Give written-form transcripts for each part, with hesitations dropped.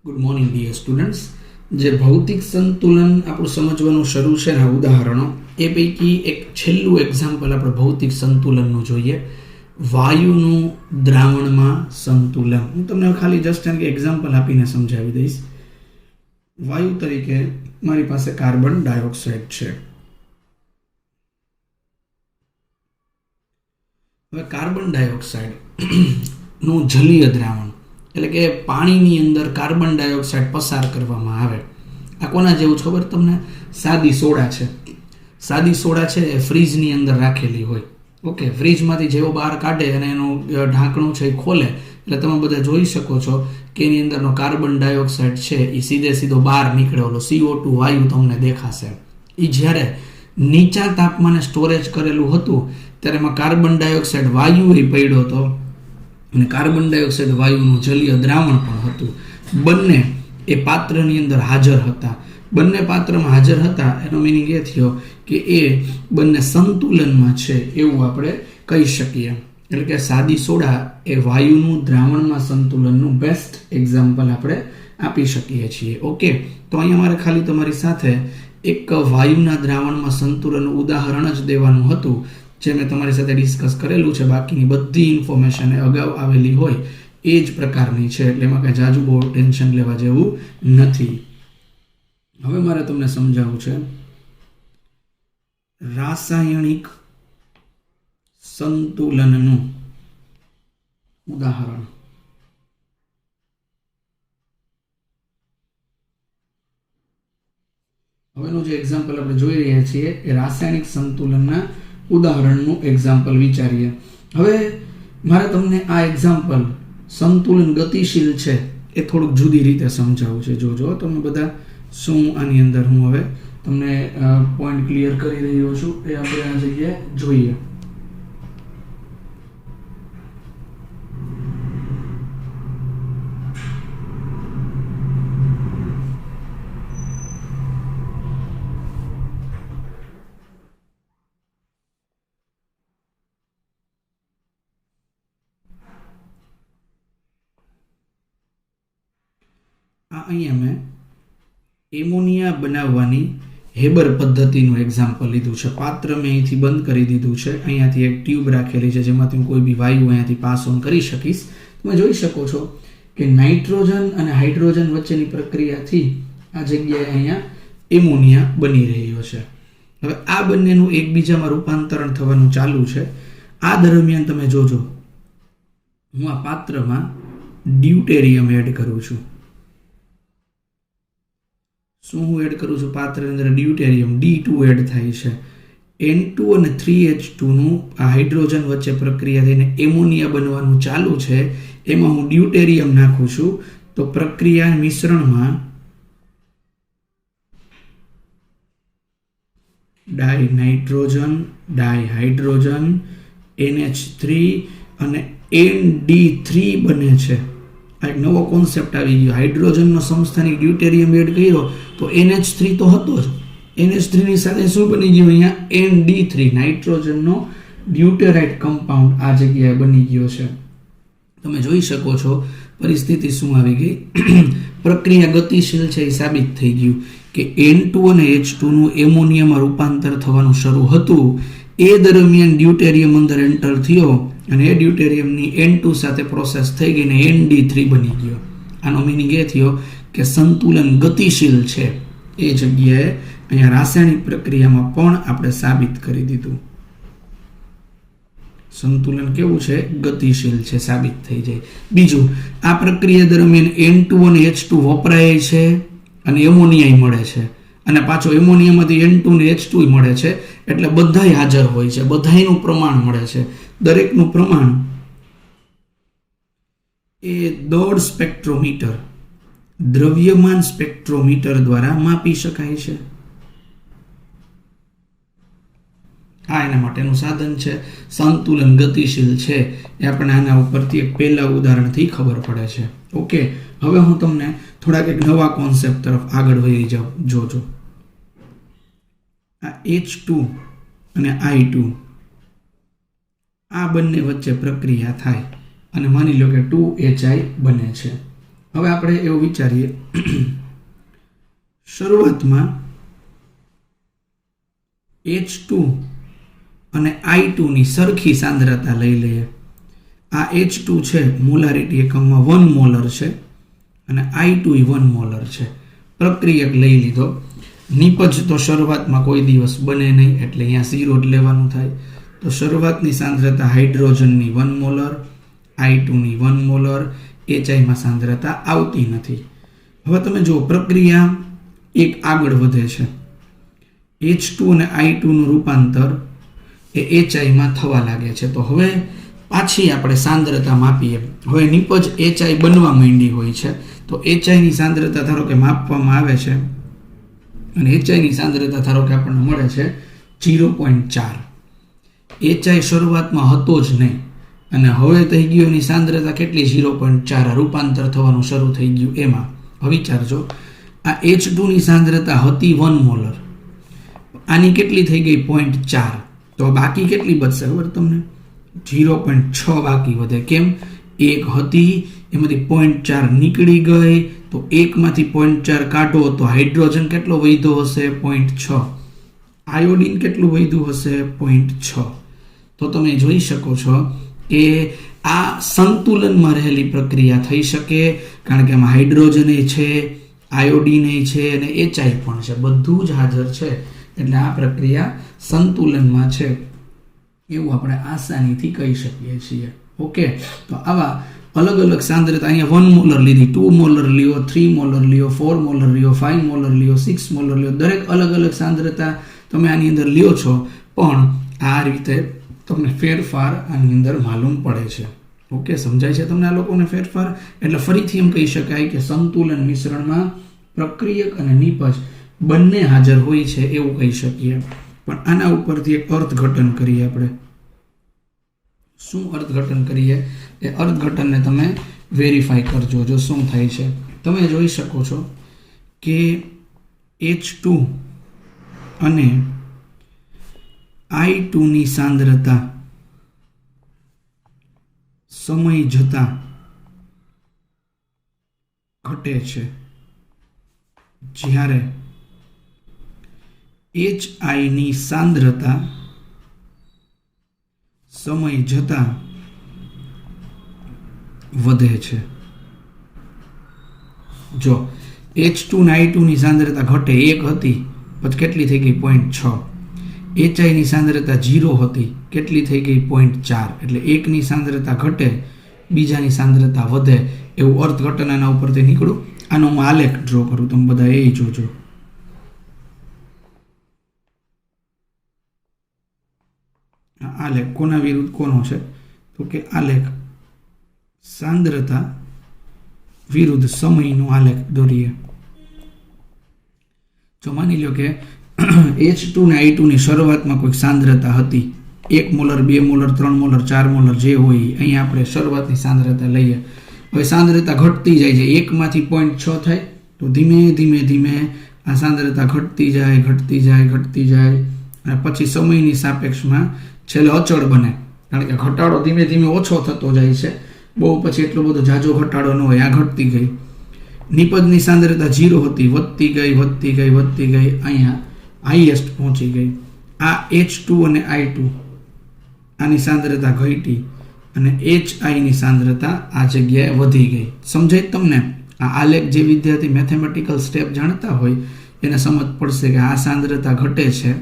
Good morning dear students. જે ભૌતિક સંતુલન આપણું સમજવાનું શરૂ છે ને ઉદાહરણો એ પૈકી એક છેલ્લું એક્ઝામ્પલ આપણે ભૌતિક સંતુલનનું જોઈએ. વાયુનું દ્રાવણમાં સંતુલન. હું તમને ખાલી જસ્ટ એક્ઝામ્પલ આપીને સમજાવી દઈશ. વાયુ તરીકે મારી પાસે કાર્બન ડાયોક્સાઇડ છે. હવે કાર્બન ડાયોક્સાઇડ નું જલીય દ્રાવણ એટલે કે પાણીની અંદર કાર્બન ડાયોક્સાઇડ પસાર કરવામાં આવે. આ કોના જેવું ખબર તમને? સાદી સોડા છે. સાદી સોડા છે એ ફ્રીજની અંદર રાખેલી હોય. ઓકે, ફ્રીજમાંથી જેવો બહાર કાઢે અને એનું ઢાંકણું છે એ ખોલે એટલે તમે બધા જોઈ શકો છો કે એની અંદરનો કાર્બન ડાયોક્સાઇડ છે એ સીધો બહાર નીકળેલો CO2 વાયુ તમને દેખાશે. એ જ્યારે નીચા તાપમાને સ્ટોરેજ કરેલું હતું ત્યારે એમાં કાર્બન ડાયોક્સાઇડ વાયુ એ પડ્યો હતો અને કાર્બન ડાયોક્સાઇડ વાયુનું જલીય દ્રાવણ પણ હતું. બંને એ પાત્રની અંદર હાજર હતા. બંને પાત્રમાં હાજર હતા એનો મિનિંગ એ થયો કે એ બંને સંતુલનમાં છે એવું આપણે કહી શકીએ. એટલે કે સાદી સોડા એ વાયુનું દ્રાવણમાં સંતુલનનું બેસ્ટ એક્ઝામ્પલ આપણે આપી શકીએ છીએ. ઓકે, તો અહીંયા મારે ખાલી તમારી સાથે એક વાયુના દ્રાવણમાં સંતુલનનું ઉદાહરણ જ દેવાનું હતું જે મેં તમારી સાથે ડિસ્કસ કરેલું છે. બાકીની બધી ઇન્ફોર્મેશન અગાઉ આવેલી હોય એ જ પ્રકારની છે એટલે એમાં કંઈ જાજુ બહુ ટેન્શન લેવા જેવું નથી. હવે મારે તમને સમજાવવું છે રાસાયણિક સંતુલનનું ઉદાહરણ. હવેનું જે એક્ઝામ્પલ આપણે જોઈ રહ્યા છીએ એ રાસાયણિક સંતુલનના ઉદાહરણનું એક્ઝામ્પલ વિચારીએ. હવે મારે તમને આ એક્ઝામ્પલ સંતુલન ગતિશીલ છે એ થોડુંક જુદી રીતે સમજાવવું છે. જોજો તમે બધા શું આની અંદર હું હવે તમને પોઈન્ટ ક્લિયર કરી રહ્યો છું એ આપણે આ જગ્યાએ જોઈએ. અહીંયા મેં એમોનિયા બનાવવાની હેબર પદ્ધતિનું એક્ઝામ્પલ લીધું છે. પાત્ર મેં અહીંથી બંધ કરી દીધું છે. અહીંયાથી એક ટ્યુબ રાખેલી છે જેમાંથી હું કોઈ બી વાયુ અહીંયાથી પાસ ઓન કરી શકીશ. તમે જોઈ શકો છો કે નાઇટ્રોજન અને હાઇડ્રોજન વચ્ચેની પ્રક્રિયાથી આ જગ્યાએ અહીંયા એમોનિયા બની રહ્યો છે. હવે આ બંનેનું એકબીજામાં રૂપાંતરણ થવાનું ચાલુ છે. આ દરમિયાન તમે જોજો હું આ પાત્રમાં ડ્યુટેરિયમ એડ કરું છું. શું હું એડ કરું છું? પાત્રની અંદર ડ્યુટેરિયમ D2 એડ થાય છે. N2 અને 3H2 નું આ હાઇડ્રોજન વચ્ચે પ્રક્રિયા થઈને એમોનિયા બનવાનું ચાલુ છે. એમાં હું ડ્યુટેરિયમ નાખું છું તો પ્રક્રિયા મિશ્રણમાં ડાયનાઇટ્રોજન, ડાયહાઇડ્રોજન, NH3 અને ND3 બને છે. આ એક નવો કોન્સેપ્ટ આવી ગયો. હાઇડ્રોજનનો સમસ્થાનિક ડ્યુટેરિયમ એડ કર્યો તો NH3 તો હતો જ. NH3 ની સાથે શું બની ગયું? અહીંયા ND3 નાઇટ્રોજનનો ડ્યુટેરાઇટ કમ્પાઉન્ડ આ જગ્યાએ બની ગયો છે. તમે જોઈ શકો છો પરિસ્થિતિ શું આવી ગઈ. પ્રક્રિયા ગતિશીલ છે એ સાબિત થઈ ગયું કે N2 અને H2 નું એમોનિયામાં રૂપાંતર થવાનું શરૂ હતું. એ દરમિયાન ડ્યુટેરિયમ અંદર એન્ટર થયો અને એ ડ્યુટેરિયમની N2 સાથે પ્રોસેસ થઈ ગઈ ને ND3 બની ગયો. આનો મિનિંગ એ થયો કે સંતુલન ગતિશીલ છે. એ જગ્યાએ અહીંયા રાસાયણિક પ્રક્રિયામાં પણ આપણે સાબિત કરી દીધું. સંતુલન કેવું છે? ગતિશીલ છે, સાબિત થઈ જાય. બીજું, આ પ્રક્રિયા દરમિયાન N2 અને H2 વપરાય છે અને એમોનિયા મળે છે અને પાછો એમોનિયામાંથી N2 અને H2 મળે છે એટલે બધાય હાજર હોય છે. બધાયનું પ્રમાણ મળે છે. દરેકનું પ્રમાણ એ દોડ સ્પેક્ટ્રોમીટર, દ્રવ્યમાન સ્પેક્ટ્રોમીટર દ્વારા માપી શકાય છે. આ એના માટેનું સાધન છે. સંતુલન ગતિશીલ છે એ આપણે આના ઉપરથી એક પહેલા ઉદાહરણથી ખબર પડે છે. ઓકે, હવે હું તમને થોડાક એક નવા કોન્સેપ્ટ તરફ આગળ વધી જાઉં. જોજો આ H2 અને I2 આ બંને વચ્ચે પ્રક્રિયા થાય અને માની લો કે 2HI બને છે. હવે આપણે એવું વિચારીએ, શરૂઆતમાં H2 અને I2 ની સરખી સાંદ્રતા લઈ લઈએ. આ H2 છે મોલારિટી એકમમાં 1 મોલર છે અને I2 1 મોલર છે. પ્રક્રિયક લઈ લીધો. નિપજ તો શરૂઆતમાં કોઈ દિવસ બને નહીં, એટલે અહીંયા 0 જ લેવાનું થાય. તો શરૂઆતની સાંદ્રતા હાઇડ્રોજનની 1 મોલર, I2ની 1 મોલર, HIમાં સાંદ્રતા આવતી નથી. હવે તમે જુઓ, પ્રક્રિયા એક આગળ વધે છે. H2 અને I2નું રૂપાંતર એ HIમાં થવા લાગે છે. તો હવે પાછી આપણે સાંદ્રતા માપીએ. હવે નિપજ HI બનવા માંડી હોય છે, તો HIની સાંદ્રતા ધારો કે માપવામાં આવે છે અને HIની સાંદ્રતા ધારો કે આપણને મળે છે 0.4. HI શરૂઆતમાં હતો જ નહીં અને હવે થઈ ગયું એની સાંદ્રતા કેટલી? 0.4. રૂપાંતર થવાનું શરૂ થઈ ગયું એમાં. હવે વિચારજો, આ H2ની સાંદ્રતા હતી 1 મોલર, આની કેટલી થઈ ગઈ? 0.4. તો બાકી કેટલી બચશે ખબર તમને? 0.6 બાકી વધે. કેમ? એક હતી, એમાંથી 0.4 નીકળી ગઈ, તો એકમાંથી 0.4 કાઢો તો હાઇડ્રોજન કેટલો વધ્યો હશે? 0.6. આયોડિન કેટલું વધ્યું હશે? 0.6. તો તમે જોઈ શકો છો કે આ સંતુલનમાં રહેલી પ્રક્રિયા થઈ શકે, કારણ કે આમાં હાઇડ્રોજન છે, આયોડિન છે અને HI પણ છે, બધું જ હાજર છે. એટલે આ પ્રક્રિયા સંતુલનમાં છે એવું આપણે આસાનીથી કહી શકીએ છીએ. ઓકે, તો આવા અલગ અલગ સાંદ્રતા, અહીંયા 1 મોલર લીધી, 2 મોલર લ્યો, 3 મોલર લ્યો, 4 મોલર લ્યો, 5 મોલર લ્યો, 6 મોલર લ્યો, દરેક અલગ અલગ સાંદ્રતા તમે આની અંદર લ્યો છો, પણ આ રીતે તમને ફેરફાર આની અંદર માલુમ પડે છે. ઓકે, સમજાય છે તમને આ લોકોને ફેરફાર? એટલે ફરીથી એમ કહી શકાય કે સંતુલન મિશ્રણમાં પ્રક્રિયક અને નિપજ બંને હાજર હોય છે એવું કહી શકીએ. પણ આના ઉપરથી એક અર્થઘટન કરીએ આપણે. શું અર્થઘટન કરીએ? એ અર્થઘટનને તમે વેરીફાઈ કરજો જો શું થાય છે. તમે જોઈ શકો છો કે H2 અને I2ની સાંદ્રતા સમય જતા ઘટે છે, જ્યારે HIની સાંદ્રતા સમય જતા વધે છે. જો H2 અને I2ની સાંદ્રતા ઘટે, એક હતી પછી કેટલી થઈ ગઈ? 0.6. HIની સાંદ્રતા 0 હતી, કેટલી થઈ ગઈ? 0.4. એટલે એકની સાંદ્રતા ઘટે, બીજાની સાંદ્રતા વધે, એવું અર્થઘટન આના ઉપરથી નીકળું. આનો હું આલેખ ડ્રો કરું, તમે બધા એ જોજો. આલેખ કોના વિરુદ્ધ કોનો છે? તો કે આલેખ સાંદ્રતા વિરુદ્ધ સમયનો આલેખ દોરીએ. જો માની લો કે H2 ને I2ની શરૂઆતમાં કોઈ સાંદ્રતા હતી, 1 મોલર, 2 મોલર, 3 મોલર, 4 મોલર જે હોય. અહીંયા આપણે શરૂઆતની સાંદ્રતા લઈએ. હવે સાંદ્રતા ઘટતી જાય છે, એકમાંથી 0.6 થાય તો ધીમે ધીમે ધીમે આ સાંદ્રતા ઘટતી જાય, ઘટતી જાય, ઘટતી જાય અને પછી સમયની સાપેક્ષમાં છેલ્લે અચળ બને, કારણ કે ઘટાડો ધીમે ધીમે ઓછો થતો જાય છે. બહુ પછી એટલો બધો જાજો ઘટાડો ન હોય, આ ઘટતી ગઈ. નિપજની સાંદ્રતા 0 હતી, વધતી ગઈ, વધતી ગઈ, વધતી ગઈ, અહીંયા હાઈએસ્ટ પહોંચી ગઈ. આ H2 અને I2 આની સાંદ્રતા ઘટી અને HIની સાંદ્રતા આ જગ્યાએ વધી ગઈ. સમજાય તમને? આ આલેખ જે વિદ્યાર્થી મેથેમેટિકલ સ્ટેપ જાણતા હોય એને સમજ પડશે કે આ સાંદ્રતા ઘટે છે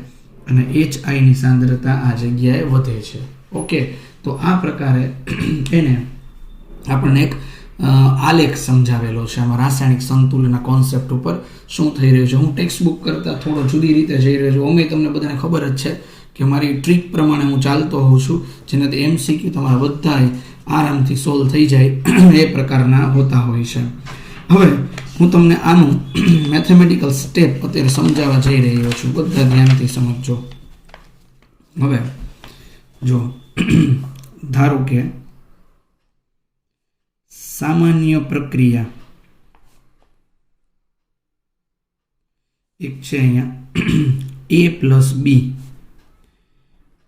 અને HIની સાંદ્રતા આ જગ્યાએ વધે છે. ઓકે, તો આ પ્રકારે એને આપણને એક આલેખ સમજાવેલો છે આમાં રાસાયણિક સંતુલનના કોન્સેપ્ટ ઉપર શું થઈ રહ્યું છે. હું ટેક્સ્ટ બુક કરતાં થોડો જુદી રીતે જઈ રહ્યો છું. અમે તમને બધાને ખબર જ છે કે મારી ટ્રીક પ્રમાણે હું ચાલતો હોઉં છું, જેનાથી MCQ તમારા બધા આરામથી સોલ્વ થઈ જાય એ પ્રકારના હોતા હોય છે. હવે હું તમને આનું મેથેમેટિકલ સ્ટેપ અત્યારે સમજાવવા જઈ રહ્યો છું, બધા ધ્યાનથી સમજજો. હવે જો ધારો કે સામાન્ય પ્રક્રિયા એક છે અહીંયા A પ્લસ B,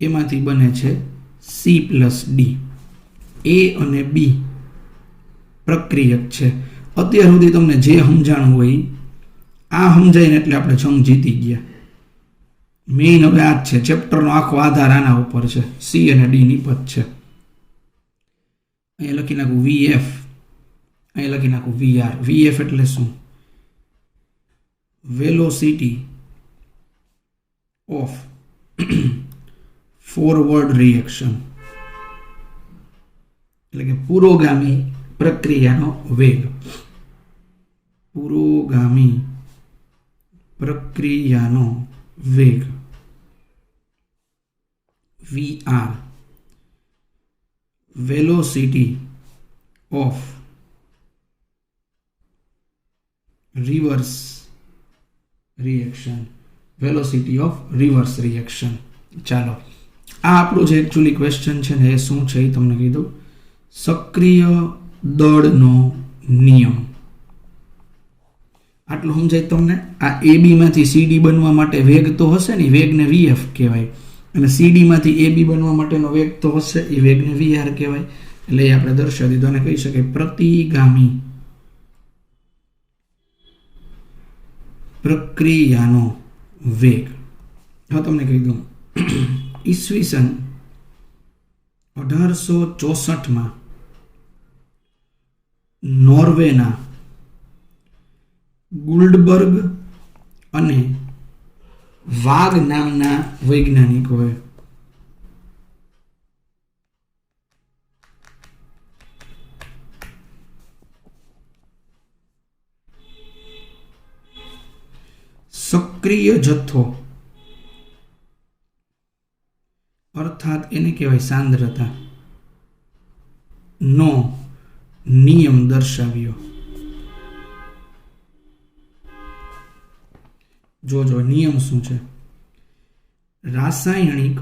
એમાંથી બને છે C પ્લસ D. A અને B પ્રક્રિયક છે અત્યાર સુધી તમને જે સમજાણું હોય આ સમજાઈને એટલે આપણે જંગ જીતી ગયા. મેઇન હવે આ જ છે. ચેપ્ટરનો આખો આધાર આના ઉપર છે. સી અને ડી નિપજ છે. અહીંયા લખી નાખું વીએફ, અહીંયા લખી નાખું વીઆર. વીએફ એટલે શું? વેલોસિટી ઓફ ફોરવર્ડ રિએક્શન, એટલે કે પુરોગામી પ્રક્રિયાનો વેગ. પુરોગામી પ્રક્રિયાનો વેગ VR. Velocity of reverse reaction, velocity of reverse reaction. ચાલો, આ આપણું જે એકચ્યુઅલી ક્વેશ્ચન છે ને એ શું છે એ તમને કીધું. સક્રિય દળનો નિયમ. આટલું સમજાય તમને? આ એબી માંથી સીડી બનવા માટે વેગ તો હશે ને, વેગને વીએફ કહેવાય. અને સીડી માંથી એબી બનવા માટેનો વેગ તો હશે, એ વેગને વીઆર કહેવાય. એટલે એ આપણે દર્શાવી દીધું અને કહી શકાય પ્રતિગામી પ્રક્રિયાનો વેગ. હા, તમને કહી દઉં, ઈસવીસન 1864 નોર્વેના ગુલ્ડબર્ગ અને વાગ નામના વૈજ્ઞાનિકોએ સક્રિય જથ્થો અર્થાત એને કહેવાય સાંદ્રતા નો નિયમ દર્શાવ્યો. જોજો નિયમ શું છે. રાસાયણિક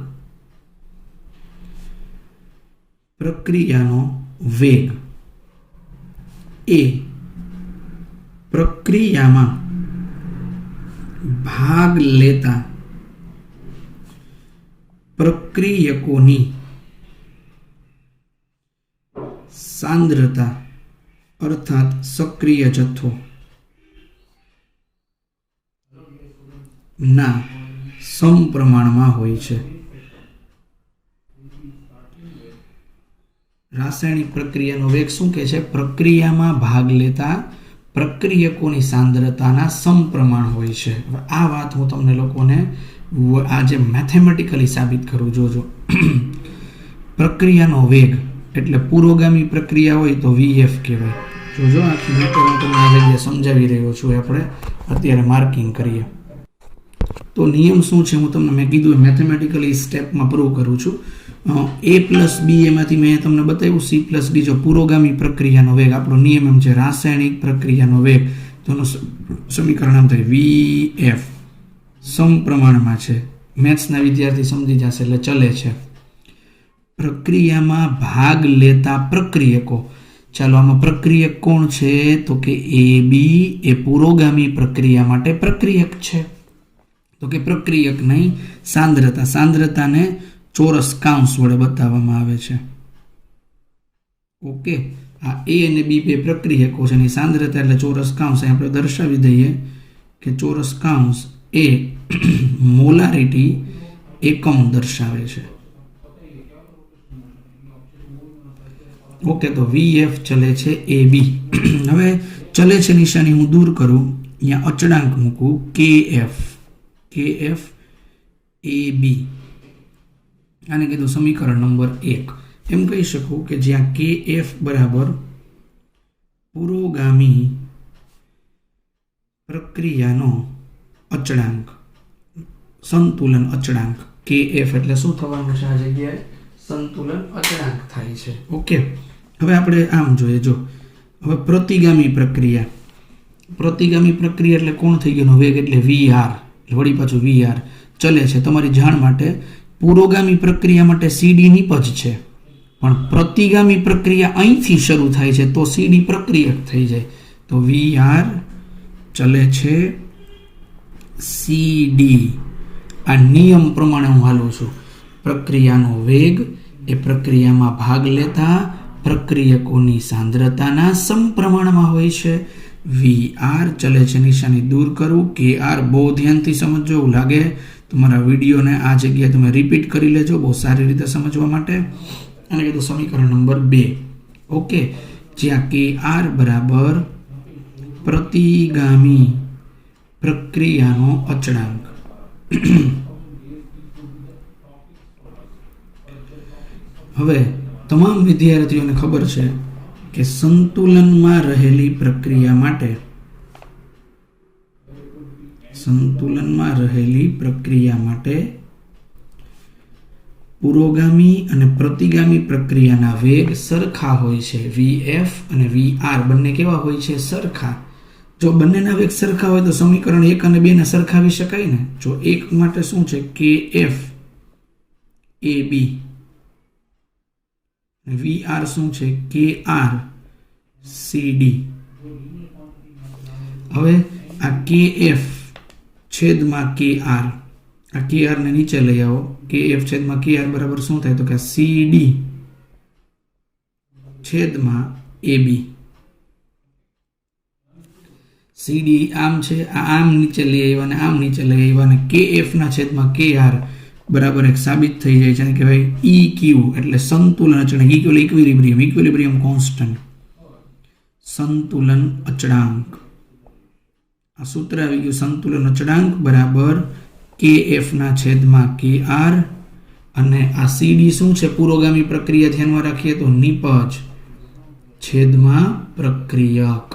પ્રક્રિયાનો વેગ એ પ્રક્રિયામાં ભાગ લેતા પ્રક્રિયકોની સાંદ્રતા અર્થાત સક્રિય જથ્થો ના સમપ્રમાણમાં હોય છે. રાસાયણિક પ્રક્રિયાનો વેગ શું કહે છે? પ્રક્રિયામાં ભાગ લેતા પ્રક્રિયકોની સાંદ્રતાના સમપ્રમાણ હોય છે. આ વાત હું તમને લોકોને આજે મેથેમેટિકલી સાબિત કરું. જોજો, પ્રક્રિયાનો વેગ એટલે પુરોગામી પ્રક્રિયા હોય તો વીએફ કહેવાય. જોજો, આખી મેટર હું તમને આ જગ્યાએ સમજાવી રહ્યો છું. આપણે અત્યારે માર્કિંગ કરીએ તો નિયમ શું છે હું તમને મેં કીધું મેથેમેટિકલી સ્ટેપમાં પ્રૂવ કરું છું. એ પ્લસ બી એમાંથી મેં તમને બતાવ્યું સી પ્લસ ડી. જો પુરોગામી પ્રક્રિયાનો વેગ આપણો નિયમ એમ છે રાસાયણિક પ્રક્રિયાનો વેગ, તો એનું સમીકરણ આમ થાય વી એફ સમપ્રમાણમાં છે. મેથ્સના વિદ્યાર્થી સમજી જશે એટલે ચલે છે. પ્રક્રિયામાં ભાગ લેતા પ્રક્રિયકો. ચાલો, આમાં પ્રક્રિયક કોણ છે? તો કે એ બી એ પુરોગામી પ્રક્રિયા માટે પ્રક્રિયક છે. તો કે પ્રક્રિયક નહીં, સાંદ્રતા. સાંદ્રતાને ચોરસ કાઉન્સ વડે બતાવવામાં આવે છે. ઓકે, આ એ અને બી બે પ્રક્રિયકો છે એની સાંદ્રતા એટલે ચોરસ કાઉન્સ. આપણે દર્શાવી દઈએ કે ચોરસ કાઉન્સ એ મોલારિટી એકમ દર્શાવે છે. ઓકે, તો વીએફ ચલે છે એ બી. હવે ચલે છે નિશાની હું દૂર કરું, અહીંયા અચળાંક મૂકું કેએફ એ બી. આને કીધું સમીકરણ નંબર 1. એમ કહી શકું કે જ્યાં કે એફ બરાબર પુરોગામી પ્રક્રિયાનો અચળાંક, સંતુલન અચળાંક. કે એફ એટલે શું થવાનું છે? આ જગ્યાએ સંતુલન અચળાંક થાય છે. ઓકે, હવે આપણે આમ જોઈએ. જો હવે પ્રતિગામી પ્રક્રિયા, પ્રતિગામી પ્રક્રિયા એટલે કોણ થઈ ગયું? વેગ એટલે વીઆર. વળી પાછું વીઆર ચલે છે. તમારી જાણ માટે પુરોગામી પ્રક્રિયા માટે સીડી નિપજ છે, પણ પ્રતિગામી પ્રક્રિયા અહીંથી શરૂ થાય છે તો સીડી પ્રક્રિયક થઈ જાય. તો વીઆર ચલે છે સીડી. આ નિયમ પ્રમાણે હું હાલું છું. પ્રક્રિયાનો વેગ એ પ્રક્રિયામાં ભાગ લેતા પ્રક્રિયકોની સાંદ્રતાના સમપ્રમાણમાં હોય છે. VR ચલે છે નિશાની દૂર કરવું. KR બહુ ધ્યાનથી સમજજો. એવું લાગે તમારા વિડીયોને આ જગ્યાએ તમે રિપીટ કરી લેજો બહુ સારી રીતે સમજવા માટે. અને કીધું સમીકરણ નંબર 2. ઓકે, જ્યાં KR બરાબર પ્રતિગામી પ્રક્રિયાનો અચળાંક. હવે તમામ વિદ્યાર્થીઓને ખબર છે કે સંતુલનમાં રહેલી પ્રક્રિયા માટે પુરોગામી અને પ્રતિગામી પ્રક્રિયાના વેગ સરખા હોય છે. VF અને VR બંને કેવા હોય છે? સરખા. જો બંનેના વેગ સરખા હોય તો સમીકરણ 1 અને 2 ને સરખાવી શકાય ને. જો 1 માટે શું છે? KF AB. VR શું છે? KR CD. હવે આ KF છેદમાં KR, આ KR ને નીચે લઈ આવો. KF છેદમાં KR બરાબર શું થાય? તો કે CD છેદમાં AB. CD આમ છે, આમ નીચે લઈ આવ્યા અને આમ નીચે લઈ આવ્યા અને KF ના છેદમાં KR બરાબર એક સાબિત થઈ જાય છે. કે ભાઈ EQ એટલે સંતુલન અચળાંક. EQ એટલે ઇક્વિલિબ્રિયમ કોન્સ્ટન્ટ, સંતુલન અચળાંક. આ સૂત્ર આવી ગયું. સંતુલન અચળાંક બરાબર KF ના છેદમાં KR અને આ CD શું છે? પુરોગામી પ્રક્રિયા. ધ્યાનમાં રાખીએ તો નિપજ છેદમાં પ્રક્રિયક.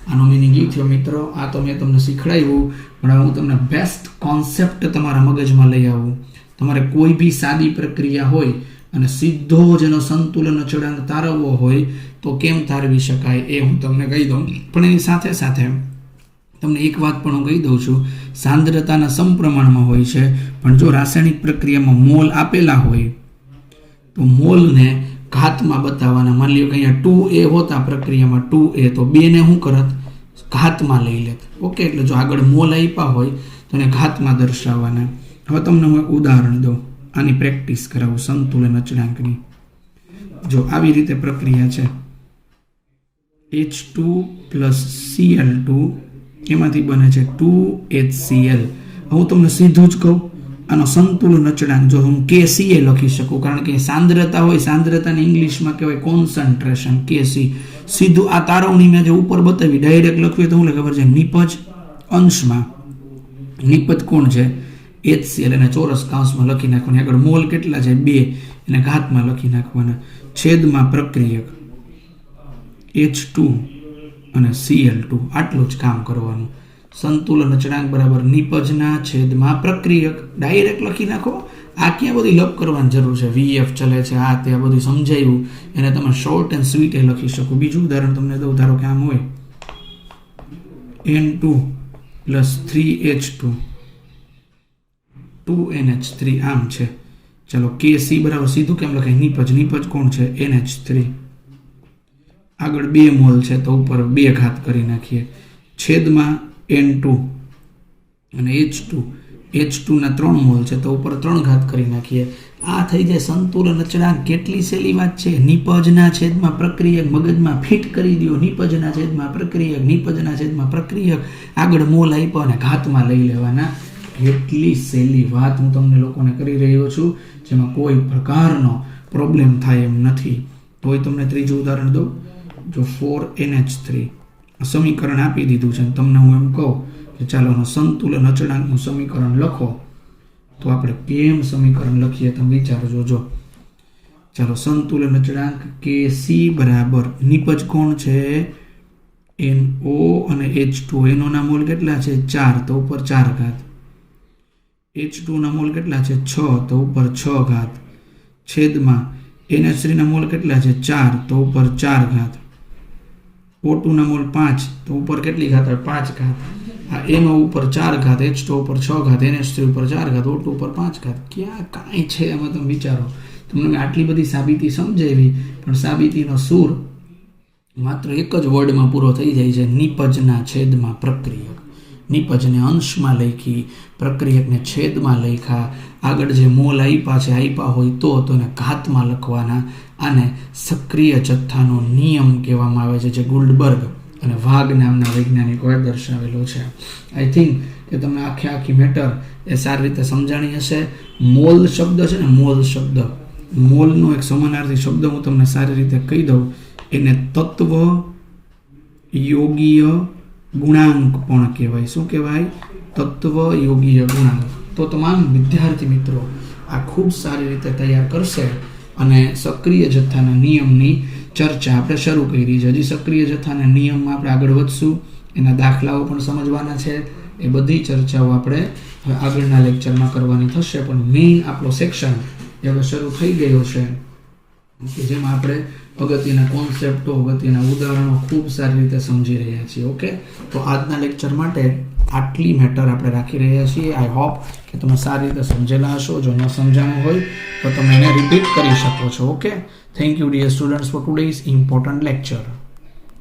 આનો મિનિંગ એ થયો મિત્રો. આ તો મેં તમને શીખડાવ્યું, પણ હું તમને બેસ્ટ કોન્સેપ્ટ તમારા મગજમાં લઈ આવું. તમારે કોઈ બી સાદી પ્રક્રિયા હોય અને સીધો જેનો સંતુલન અચળાંક તારવવો હોય તો કેમ તારવી શકાય એ હું તમને કહી દઉં. પણ એની સાથે સાથે તમને એક વાત પણ હું કહી દઉં છું. સાંદ્રતાના સમપ્રમાણમાં હોય છે, પણ જો રાસાયણિક પ્રક્રિયામાં મોલ આપેલા હોય તો મોલને ઘાતમાં બતાવવાના. માની લો કે અહીંયા 2A હોતા પ્રક્રિયામાં 2A, તો 2 ને શું કરત? ઘાતમાં લઈ લેત. ઓકે, એટલે જો આગળ મોલ આપ્યા હોય તો એને ઘાતમાં દર્શાવવાના. હવે તમને હું ઉદાહરણ દઉં, આની પ્રેક્ટિસ કરાવું સંતુલન અચળાંકની. જો આવી રીતે પ્રક્રિયા છે, H2 + Cl2 એમાંથી બને છે 2HCl. હું તમને સીધું જ કહું, આનો સંતુલન અચળાંક જો હું KCA લખી શકું, કારણ કે સાંદ્રતા હોય, સાંદ્રતાને ઇંગ્લિશમાં કહેવાય કોન્સન્ટ્રેશન, KC. સીધું આ તારવણી મેં જે ઉપર બતાવી ડાયરેક્ટ લખવી તો હું ખબર છે નિપજ અંશમાં. નિપજ કોણ છે? HCl. એને ચોરસ કૌંસમાં લખી નાખવાના. આગળ મોલ કેટલા છે? 2, એને ઘાતમાં લખી નાખવાના. છેદમાં પ્રક્રિયક H2 અને Cl2. આટલું જ કામ કરવાનું. સંતુલન અચળાંક બરાબર નિપજના છેદમાં પ્રક્રિયક. ડાયરેક્ટ લખી નાખો. આ ક્યાં બધી લપ કરવાની જરૂર છે? VF ચલે છે, આ તે બધું સમજાયું. એને તમે શોર્ટ એન્ડ સ્વીટ એ લખી શકો. બીજું ઉદાહરણ તમને દઉં. ધારો કે આમ હોય N2 + 3H2 2NH3 આમ છે. ચલો KC બરાબર સીધું કેમ લખાય? નિપજ કોણ છે? NH3. આગળ 2 મોલ છે તો ઉપર 2 ઘાત કરી નાખીએ. છેદમાં N2 અને H2 ના 3 મોલ છે તો ઉપર 3 ઘાત કરી નાખીએ. આ થઈ જાય સંતુલન અચળાંક. કેટલી સહેલી વાત છે. નિપજના છેદમાં પ્રક્રિયક. મગજમાં ફિટ કરી દો. નિપજના છેદમાં પ્રક્રિયક, નિપજના છેદમાં પ્રક્રિયક. આગળ મોલ આપ્યો અને ઘાતમાં લઈ લેવાના. એટલી સહેલી વાત હું તમને લોકોને કરી રહ્યો છું, જેમાં કોઈ પ્રકારનો પ્રોબ્લેમ થાય એમ નથી. તોય તમને ત્રીજું ઉદાહરણ દઉં. જો 4NH3 સમીકરણ આપી દીધું છે, તમને હું એમ કહું કે ચાલો સંતુલન અચળાંકનું સમીકરણ લખો, તો આપણે કેમ સમીકરણ લખીએ તમે વિચારજો. જો ચાલો સંતુલન અચળાંક KC બરાબર નિપજ કોણ છે? NO અને H2. NO ના મોલ કેટલા છે? 4, તો ઉપર 4 ઘાત. H2 ના મોલ કેટલા છે? 6, તો ઉપર 6 ઘાત. છેદમાં NH3 ના મોલ કેટલા છે? 4, તો ઉપર 4 ઘાત. O2 ના મોલ 5, તો ઉપર કેટલી ઘાત? 5 ઘાત. આ NO ઉપર 4 ઘાત, H2 ઉપર 6 ઘાત, NH3 ઉપર 4 ઘાત, O2 ઉપર 5 ઘાત. ક્યાં કાંઈ છે એમાં? તમે વિચારો. તમને મેં આટલી બધી સાબિતી સમજાવી, પણ સાબિતીનો સૂર માત્ર એક જ વર્ડમાં પૂરો થઈ જાય છે, નિપજના છેદમાં પ્રક્રિયક. નિપજને અંશમાં લખી, પ્રક્રિયકને છેદમાં લખ્યા, આગળ જે મોલ આપ્યા હોય તો એને ઘાતમાં લખવાના. આને સક્રિય જથ્થાનો નિયમ કહેવામાં આવે છે, જે ગુલ્ડબર્ગ અને વાઘ નામના વૈજ્ઞાનિકોએ દર્શાવેલો છે. આઈ થિંક કે તમને આખી મેટર એ સારી રીતે સમજાણી હશે. મોલ શબ્દ છે ને, મોલ શબ્દ, મોલનો એક સમાનાર્થી શબ્દ હું તમને સારી રીતે કહી દઉં. એને તત્વ યોગીય ગુણાંક પણ કહેવાય. શું કહેવાય? તત્વ યોગીય ગુણાંક. તો તમામ વિદ્યાર્થી મિત્રો આ ખૂબ સારી રીતે તૈયાર કરશે અને સક્રિય જથ્થાના નિયમની ચર્ચા આપણે શરૂ કરી છે. હજી સક્રિય જથ્થાના નિયમમાં આપણે આગળ વધશું, એના દાખલાઓ પણ સમજવાના છે. એ બધી ચર્ચાઓ આપણે હવે આગળના લેક્ચરમાં કરવાની થશે. પણ મેઇન આપણો સેક્શન એ હવે શરૂ થઈ ગયો છે કે જેમાં આપણે અગત્યના કોન્સેપ્ટો, અગત્યના ઉદાહરણો ખૂબ સારી રીતે સમજી રહ્યા છીએ. ઓકે, તો આજના લેક્ચર માટે આટલી મેટર આપણે રાખી રહ્યા છીએ. આઈ હોપ કે તમે સારી રીતે સમજેલા હશો. જો ન સમજાણું હોય તો તમે એને રિપીટ કરી શકો છો. Okay, thank you dear students for today's important lecture.